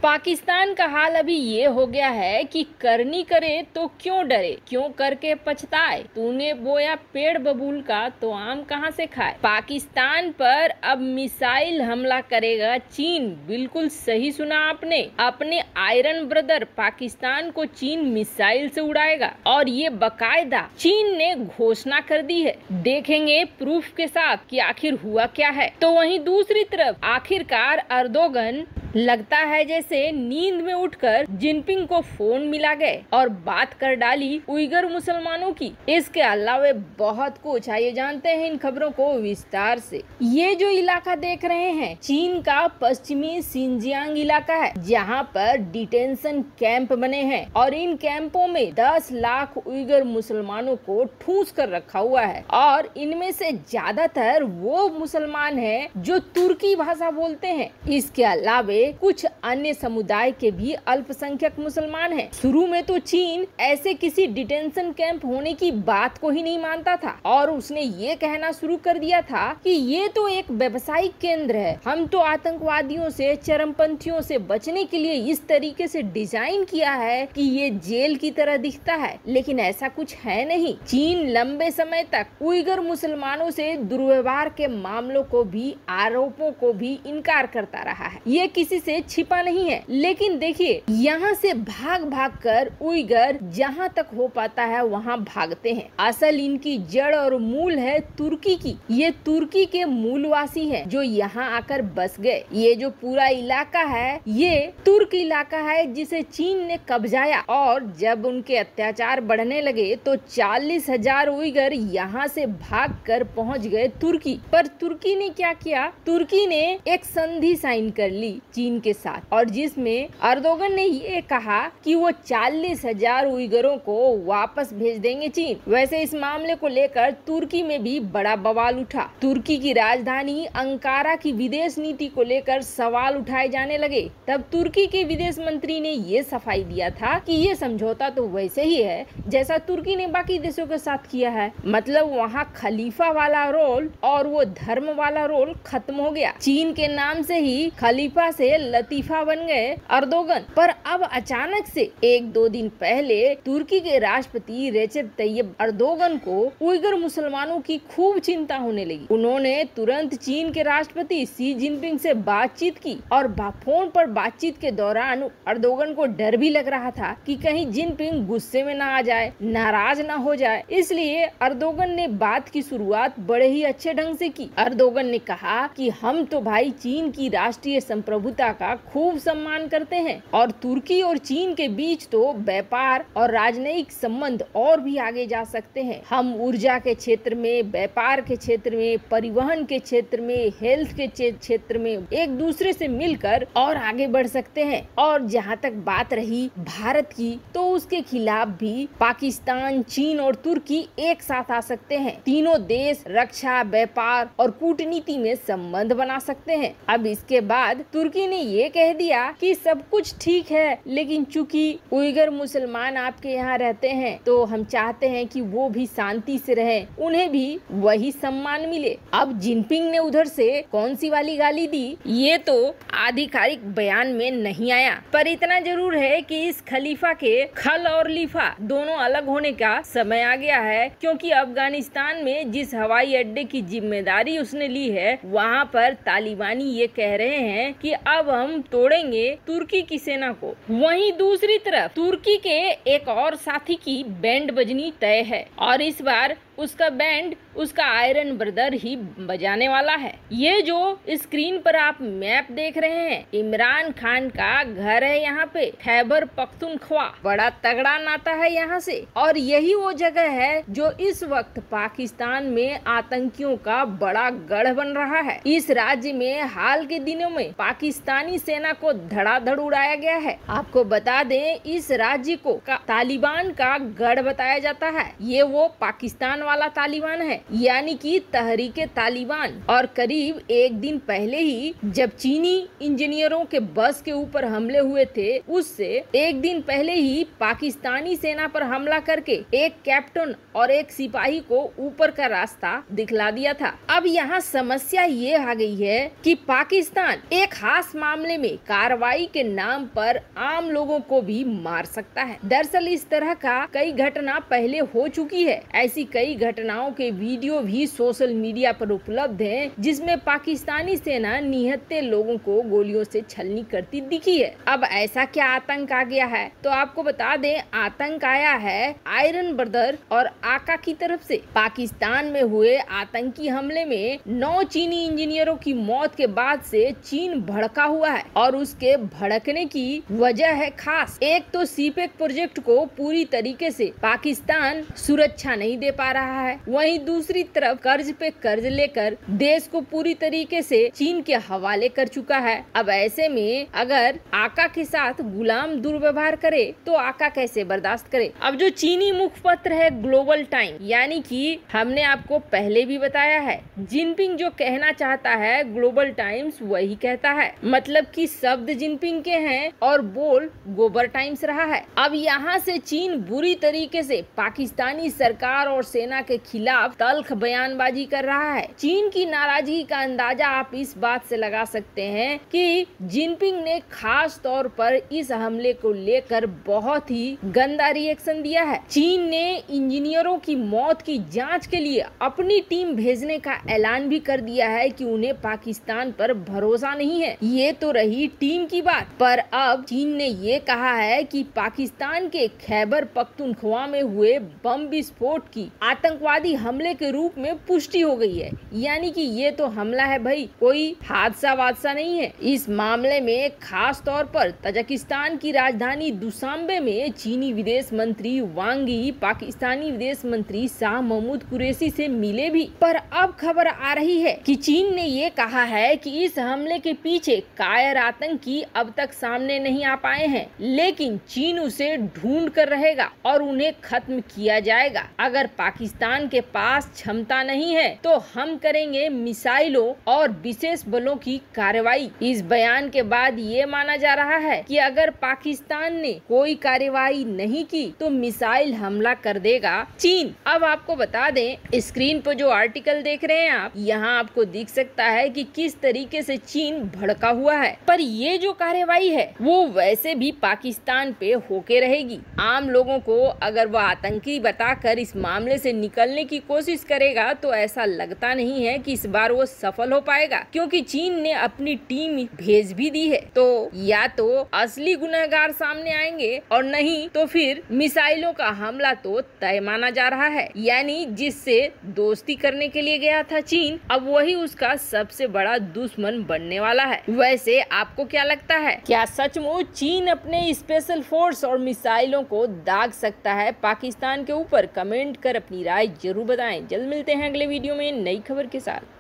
पाकिस्तान का हाल अभी ये हो गया है कि करनी करे तो क्यों डरे, क्यों करके पछताए। तूने बोया पेड़ बबूल का तो आम कहां से खाए। पाकिस्तान पर अब मिसाइल हमला करेगा चीन। बिल्कुल सही सुना आपने। अपने आयरन ब्रदर पाकिस्तान को चीन मिसाइल से उड़ाएगा और ये बकायदा चीन ने घोषणा कर दी है। देखेंगे प्रूफ के साथ कि आखिर हुआ क्या है। तो वहीं दूसरी तरफ आखिरकार अर्दोगन लगता है जैसे नींद में उठकर जिनपिंग को फोन मिला गए और बात कर डाली उइगर मुसलमानों की। इसके अलावा बहुत कुछ। आइए जानते हैं इन खबरों को विस्तार से। ये जो इलाका देख रहे हैं चीन का पश्चिमी सिंजियांग इलाका है, जहां पर डिटेंशन कैंप बने हैं और इन कैंपों में 10 लाख उइगर मुसलमानों को ठूस कर रखा हुआ है और इनमें से ज्यादातर वो मुसलमान हैं जो तुर्की भाषा बोलते हैं। इसके अलावा कुछ अन्य समुदाय के भी अल्पसंख्यक मुसलमान हैं। शुरू में तो चीन ऐसे किसी डिटेंशन कैंप होने की बात को ही नहीं मानता था और उसने ये कहना शुरू कर दिया था कि ये तो एक व्यावसायिक केंद्र है, हम तो आतंकवादियों से, चरमपंथियों से बचने के लिए इस तरीके से डिजाइन किया है कि ये जेल की तरह दिखता है। लेकिन ऐसा कुछ है नहीं। चीन लंबे समय तक उइगर मुसलमानों से दुर्व्यवहार के मामलों को भी, आरोपों को भी इनकार करता रहा है। ये किसी से छिपा नहीं है। लेकिन देखिए यहाँ से भाग भाग कर उइगर जहाँ तक हो पाता है वहाँ भागते हैं। असल इनकी जड़ और मूल है तुर्की की। ये तुर्की के मूलवासी हैं जो यहाँ आकर बस गए। ये जो पूरा इलाका है ये तुर्क इलाका है जिसे चीन ने कब्जाया और जब उनके अत्याचार बढ़ने लगे तो 40,000 उइगर यहाँ से भाग कर पहुँच गए तुर्की। पर तुर्की ने क्या किया, तुर्की ने एक संधि साइन कर ली चीन के साथ और जिसमें अर्दोगन ने ये कहा कि वो 40,000 उइगरों को वापस भेज देंगे चीन। वैसे इस मामले को लेकर तुर्की में भी बड़ा बवाल उठा। तुर्की की राजधानी अंकारा की विदेश नीति को लेकर सवाल उठाए जाने लगे। तब तुर्की के विदेश मंत्री ने ये सफाई दिया था कि ये समझौता तो वैसे ही है जैसा तुर्की ने बाकी देशों के साथ किया है। मतलब वहाँ खलीफा वाला रोल और वो धर्म वाला रोल खत्म हो गया। चीन के नाम से ही खलीफा से लतीफा बन गए अर्दोगन। पर अब अचानक से 1-2 दिन पहले तुर्की के राष्ट्रपति रेसेप तैयब अर्दोगन को उइगर मुसलमानों की खूब चिंता होने लगी। उन्होंने तुरंत चीन के राष्ट्रपति शी जिनपिंग से बातचीत की और फोन पर बातचीत के दौरान अर्दोगन को डर भी लग रहा था कि कहीं जिनपिंग गुस्से में ना आ जाए, नाराज ना हो जाए। इसलिए अर्दोगन ने बात की शुरुआत बड़े ही अच्छे ढंग से की। अर्दोगन ने कहा कि हम तो भाई चीन की राष्ट्रीय संप्रभुता का खूब सम्मान करते हैं और तुर्की और चीन के बीच तो व्यापार और राजनयिक संबंध और भी आगे जा सकते हैं। हम ऊर्जा के क्षेत्र में, व्यापार के क्षेत्र में, परिवहन के क्षेत्र में, हेल्थ के क्षेत्र में एक दूसरे से मिलकर और आगे बढ़ सकते हैं। और जहां तक बात रही भारत की, तो उसके खिलाफ भी पाकिस्तान, चीन और तुर्की एक साथ आ सकते हैं। तीनों देश रक्षा, व्यापार और कूटनीति में संबंध बना सकते हैं। अब इसके बाद तुर्की ने ये कह दिया कि सब कुछ ठीक है, लेकिन चूंकि उइगर मुसलमान आपके यहाँ रहते हैं तो हम चाहते हैं कि वो भी शांति से रहें, उन्हें भी वही सम्मान मिले। अब जिनपिंग ने उधर से कौन सी वाली गाली दी ये तो आधिकारिक बयान में नहीं आया, पर इतना जरूर है कि इस खलीफा के खल और लीफा दोनों अलग होने का समय आ गया है। क्योंकि अफगानिस्तान में जिस हवाई अड्डे की जिम्मेदारी उसने ली है वहाँ पर तालिबानी ये कह रहे हैं कि अब हम तोड़ेंगे तुर्की की सेना को। वहीं दूसरी तरफ तुर्की के एक और साथी की बैंड बजनी तय है और इस बार उसका बैंड उसका आयरन ब्रदर ही बजाने वाला है। ये जो स्क्रीन पर आप मैप देख रहे हैं, इमरान खान का घर है यहाँ पे, खैबर पख्तूनख्वा। बड़ा तगड़ा नाता है यहाँ से और यही वो जगह है जो इस वक्त पाकिस्तान में आतंकियों का बड़ा गढ़ बन रहा है। इस राज्य में हाल के दिनों में पाकिस्तानी सेना को धड़ाधड़ उड़ाया गया है। आपको बता दें इस राज्य को तालिबान का गढ़ बताया जाता है। ये वो पाकिस्तान वाला तालिबान है, यानी कि तहरीके तालिबान। और करीब एक दिन पहले ही जब चीनी इंजीनियरों के बस के ऊपर हमले हुए थे, उससे एक दिन पहले ही पाकिस्तानी सेना पर हमला करके एक कैप्टन और एक सिपाही को ऊपर का रास्ता दिखला दिया था। अब यहाँ समस्या ये आ गई है कि पाकिस्तान एक खास मामले में कार्रवाई के नाम पर आम लोगों को भी मार सकता है। दरअसल इस तरह का कई घटना पहले हो चुकी है। ऐसी कई घटनाओं के वीडियो भी सोशल मीडिया पर उपलब्ध हैं, जिसमें पाकिस्तानी सेना निहत्थे लोगों को गोलियों से छलनी करती दिखी है। अब ऐसा क्या आतंक आ गया है, तो आपको बता दें, आतंक आया है आयरन ब्रदर और आका की तरफ से। पाकिस्तान में हुए आतंकी हमले में 9 चीनी इंजीनियरों की मौत के बाद से चीन भड़का हुआ है और उसके भड़कने की वजह है खास। एक तो सीपेक प्रोजेक्ट को पूरी तरीके से पाकिस्तान सुरक्षा नहीं दे पा रहा है, वहीं दूसरी तरफ कर्ज पे कर्ज लेकर देश को पूरी तरीके से चीन के हवाले कर चुका है। अब ऐसे में अगर आका के साथ गुलाम दुर्व्यवहार करे तो आका कैसे बर्दाश्त करे। अब जो चीनी मुखपत्र है ग्लोबल टाइम, यानी कि हमने आपको पहले भी बताया है, जिनपिंग जो कहना चाहता है ग्लोबल टाइम्स वही कहता है, मतलब कि शब्द जिनपिंग के हैं और बोल गोबर टाइम्स रहा है। अब यहाँ से चीन बुरी तरीके से पाकिस्तानी सरकार और सेना के खिलाफ तल्ख बयानबाजी कर रहा है। चीन की नाराजगी का अंदाजा आप इस बात से लगा सकते हैं कि जिनपिंग ने खास तौर पर इस हमले को लेकर बहुत ही गंदा रिएक्शन दिया है। चीन ने इंजीनियरों की मौत की जांच के लिए अपनी टीम भेजने का ऐलान भी कर दिया है कि उन्हें पाकिस्तान पर भरोसा नहीं है। ये तो रही टीम की बात, पर अब चीन ने ये कहा है कि पाकिस्तान के खैबर पख्तूनख्वा में हुए बम विस्फोट की आतंकवादी हमले के रूप में पुष्टि हो गई है, यानी कि ये तो हमला है भाई, कोई हादसा वादसा नहीं है। इस मामले में खास तौर पर तजाकिस्तान की राजधानी दुशांबे में चीनी विदेश मंत्री वांग यी पाकिस्तानी विदेश मंत्री शाह महमूद कुरैशी से मिले भी। पर अब खबर आ रही है कि चीन ने ये कहा है कि इस हमले के पीछे कायर आतंकी अब तक सामने नहीं आ पाए हैं, लेकिन चीन उसे ढूंढ कर रहेगा और उन्हें खत्म किया जाएगा। अगर पाकिस्तान के पास क्षमता नहीं है तो हम करेंगे मिसाइलों और विशेष बलों की कार्रवाई। इस बयान के बाद ये माना जा रहा है कि अगर पाकिस्तान ने कोई कार्रवाई नहीं की तो मिसाइल हमला कर देगा चीन। अब आपको बता दें, स्क्रीन पर जो आर्टिकल देख रहे हैं आप, यहाँ आपको दिख सकता है कि किस तरीके से चीन भड़का हुआ है। पर ये जो कार्रवाई है वो वैसे भी पाकिस्तान पे होके रहेगी। आम लोगों को अगर वह आतंकी बताकर इस मामले से निकलने की कोशिश करेगा तो ऐसा लगता नहीं है कि इस बार वो सफल हो पाएगा, क्योंकि चीन ने अपनी टीम भेज भी दी है। तो या तो असली गुनहगार सामने आएंगे और नहीं तो फिर मिसाइलों का हमला तो तय माना जा रहा है, यानी जिससे दोस्ती करने के लिए गया था चीन, अब वही उसका सबसे बड़ा दुश्मन बनने वाला है। वैसे आपको क्या लगता है, क्या सचमुच चीन अपने स्पेशल फोर्स और मिसाइलों को दाग सकता है पाकिस्तान के ऊपर? कमेंट कर अपनी राय जरूर बताएं। जल्द मिलते हैं अगले वीडियो में नई खबर के साथ।